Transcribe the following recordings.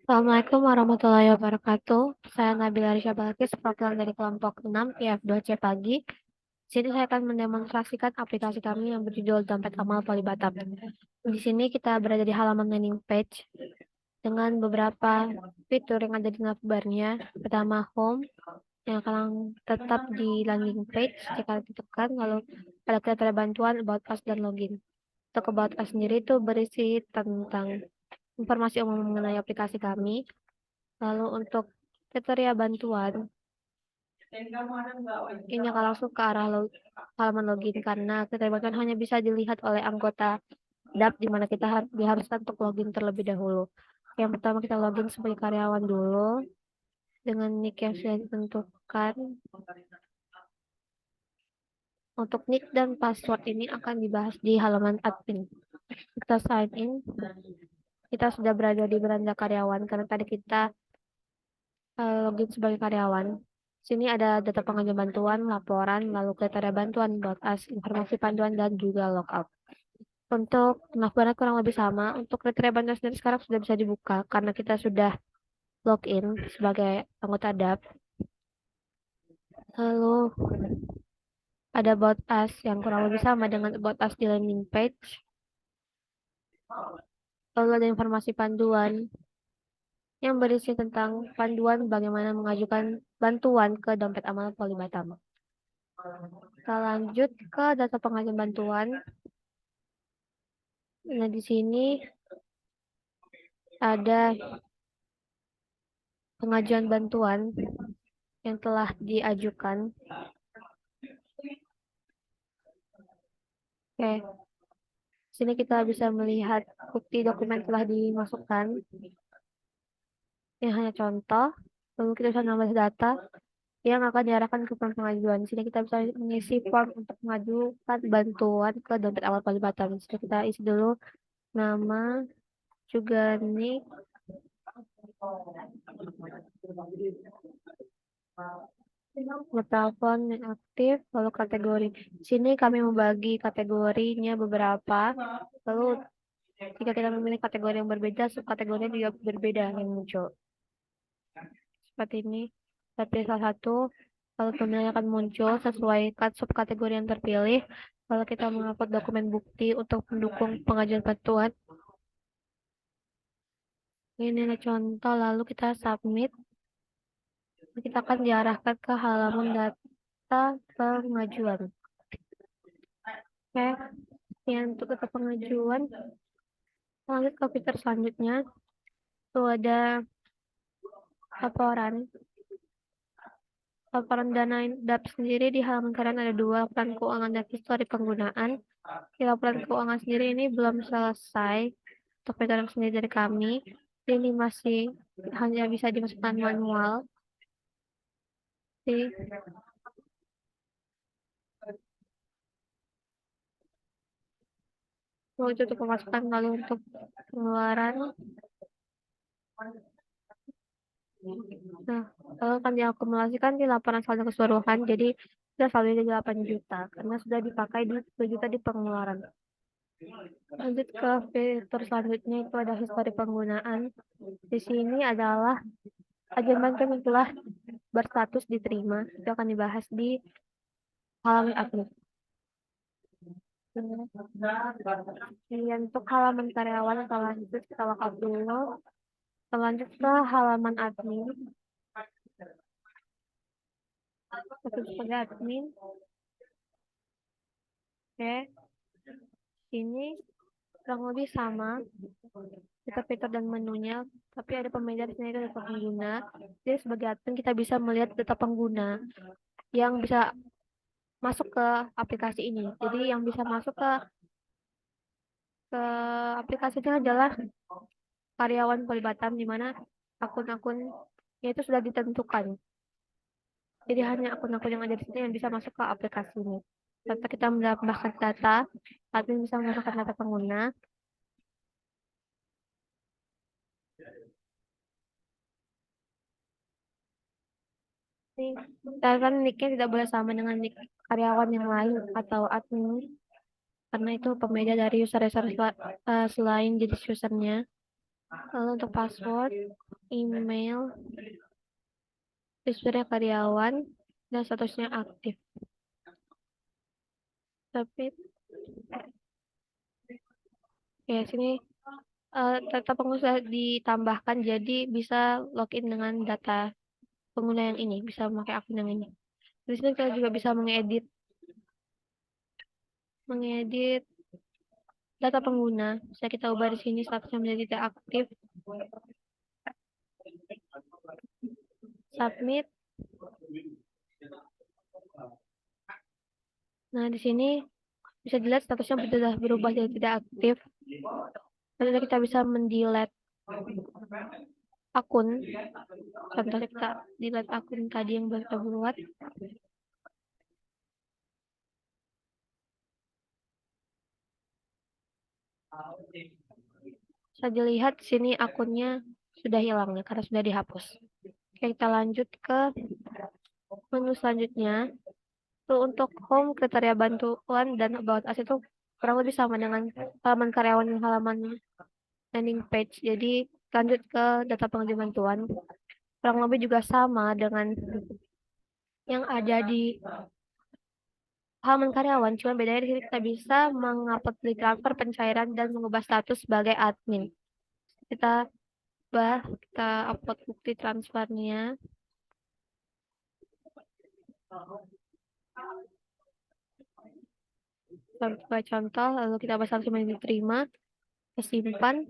Assalamualaikum warahmatullahi wabarakatuh. Saya Nabila Risha Balkis, perwakilan dari kelompok 6 IF2C Pagi. Sini saya akan mendemonstrasikan aplikasi kami yang berjudul Dompet Amal Polybata. Di sini kita berada di halaman landing page dengan beberapa fitur yang ada di navbarnya. Pertama, Home yang akan tetap di landing page jika ditekan, lalu ada kriteria bantuan, About Us, dan Login. Untuk About Us sendiri itu berisi tentang informasi umum mengenai aplikasi kami. Lalu untuk kriteria bantuan, ini akan langsung ke arah halaman login karena kriteria bantuan hanya bisa dilihat oleh anggota DAP di mana kita diharuskan untuk login terlebih dahulu. Yang pertama kita login sebagai karyawan dulu dengan nick yang sudah ditentukan. Untuk nick dan password ini akan dibahas di halaman admin. Kita sign in. Kita sudah berada di beranda karyawan karena tadi kita login sebagai karyawan. Sini ada data pengajuan bantuan, laporan, lalu kriteria bantuan, about us, informasi panduan, dan juga logout. Untuk penafbaran kurang lebih sama. Untuk kriteria bantuan sendiri sekarang sudah bisa dibuka karena kita sudah login sebagai anggota DAP. Lalu ada about us yang kurang lebih sama dengan about us di landing page. Lalu ada informasi panduan yang berisi tentang panduan bagaimana mengajukan bantuan ke dompet amal Polibatam. Kita lanjut ke data pengajuan bantuan. Nah, di sini ada pengajuan bantuan yang telah diajukan. Oke, sini kita bisa melihat bukti dokumen telah dimasukkan. Ini hanya contoh. Lalu kita bisa nambah data yang akan diarahkan ke form pengajuan. Di sini kita bisa mengisi form untuk mengajukan bantuan ke dompet awal Kalibata. Di sini kita isi dulu nama, juga nik, nomor telepon yang aktif, lalu kategori. Di sini kami membagi kategorinya beberapa. Lalu jika kita memilih kategori yang berbeda, subkategori juga berbeda yang muncul. Seperti ini. Tapi salah satu, lalu pemilihan akan muncul sesuai subkategori yang terpilih. Lalu kita mengupload dokumen bukti untuk mendukung pengajuan bantuan. Ini adalah contoh, lalu kita submit. Kita akan diarahkan ke halaman data pengajuan. Oke, yang untuk data pengajuan, lanjut ke fitur selanjutnya. Itu ada laporan. Laporan dana DAP sendiri di halaman kalian ada dua, laporan keuangan dan histori penggunaan. Di laporan keuangan sendiri ini belum selesai untuk fitur sendiri dari kami. Ini masih hanya bisa dimasukkan manual. Jadi, untuk pemasukan lalu untuk pengeluaran. Nah, kalau akan diakumulasikan di laporan saldo keseluruhan, jadi sudah saldo di 8 juta, karena sudah dipakai di 10 juta di pengeluaran. Lanjut ke fitur selanjutnya, itu ada histori penggunaan. Di sini adalah ajuan bantuan yang telah berstatus diterima. Itu akan dibahas di halaman admin. Untuk halaman karyawan, kita lanjut, kita lockout dulu. Kita lanjut ke halaman admin. Kita sebagai admin. Oke, ini kurang lebih sama fitur-fitur dan menunya, tapi ada pembeda di sini, itu data pengguna. Jadi sebagai admin kita bisa melihat data pengguna yang bisa masuk ke aplikasi ini. Jadi yang bisa masuk ke aplikasi ini adalah karyawan Polibatam, di mana akun-akunnya itu sudah ditentukan. Jadi hanya akun-akun yang ada di sini yang bisa masuk ke aplikasi ini. Contoh kita menambahkan data, admin bisa menambahkan data pengguna. Kan nicknya tidak boleh sama dengan nick karyawan yang lain atau admin, karena itu pembeda dari user selain jenis usernya. Lalu untuk password, email, dishware karyawan, dan statusnya aktif. Tapi ya sini data pengguna sudah ditambahkan, jadi bisa login dengan data pengguna yang ini, bisa memakai akun yang ini. Di sini kita juga bisa mengedit data pengguna. Bisa kita ubah di sini statusnya menjadi tidak aktif. Submit. Nah, di sini bisa dilihat statusnya sudah berubah jadi tidak aktif. Lalu kita bisa mendelete akun. Contohnya kita delete akun tadi yang baru kita buat. Bisa dilihat di sini akunnya sudah hilang ya karena sudah dihapus. Oke, kita lanjut ke menu selanjutnya. Tuh untuk home, kriteria bantuan, dan about us itu kurang lebih sama dengan halaman karyawan dan halaman landing page. Jadi lanjut ke data pengajuan bantuan. Kurang lebih juga sama dengan yang ada di halaman karyawan. Cuma bedanya di sini kita bisa mengupload di transfer pencairan dan mengubah status sebagai admin. Kita kita upload bukti transfernya. Sebagai contoh, lalu kita bahas langsung diterima, kita simpan,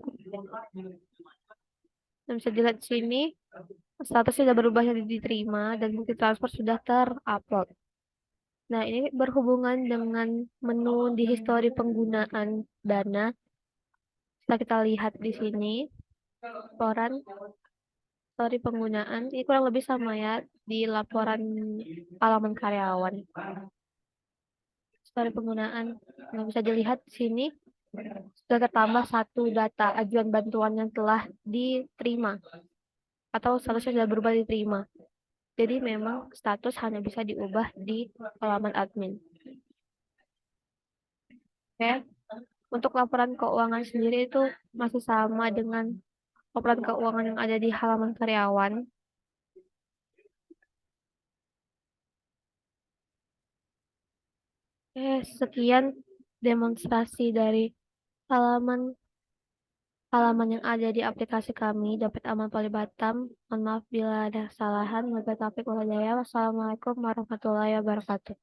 dan bisa dilihat di sini statusnya sudah berubah jadi diterima dan bukti transfer sudah terupload. Nah, ini berhubungan dengan menu di histori penggunaan Dana. Setelah kita lihat di sini, laporan histori penggunaan, ini kurang lebih sama ya di laporan halaman karyawan. Histori penggunaan, nah bisa dilihat di sini sudah tertambah satu data ajuan bantuan yang telah diterima atau statusnya sudah berubah diterima. Jadi memang status hanya bisa diubah di halaman admin. Oke, untuk laporan keuangan sendiri itu masih sama dengan laporan keuangan yang ada di halaman karyawan. Sekian demonstrasi dari halaman halaman yang ada di aplikasi kami, Dompet Aman Pali Batam. Mohon maaf bila ada kesalahan. Wabillahi taufiq wal hidayah. Wassalamualaikum warahmatullahi wabarakatuh.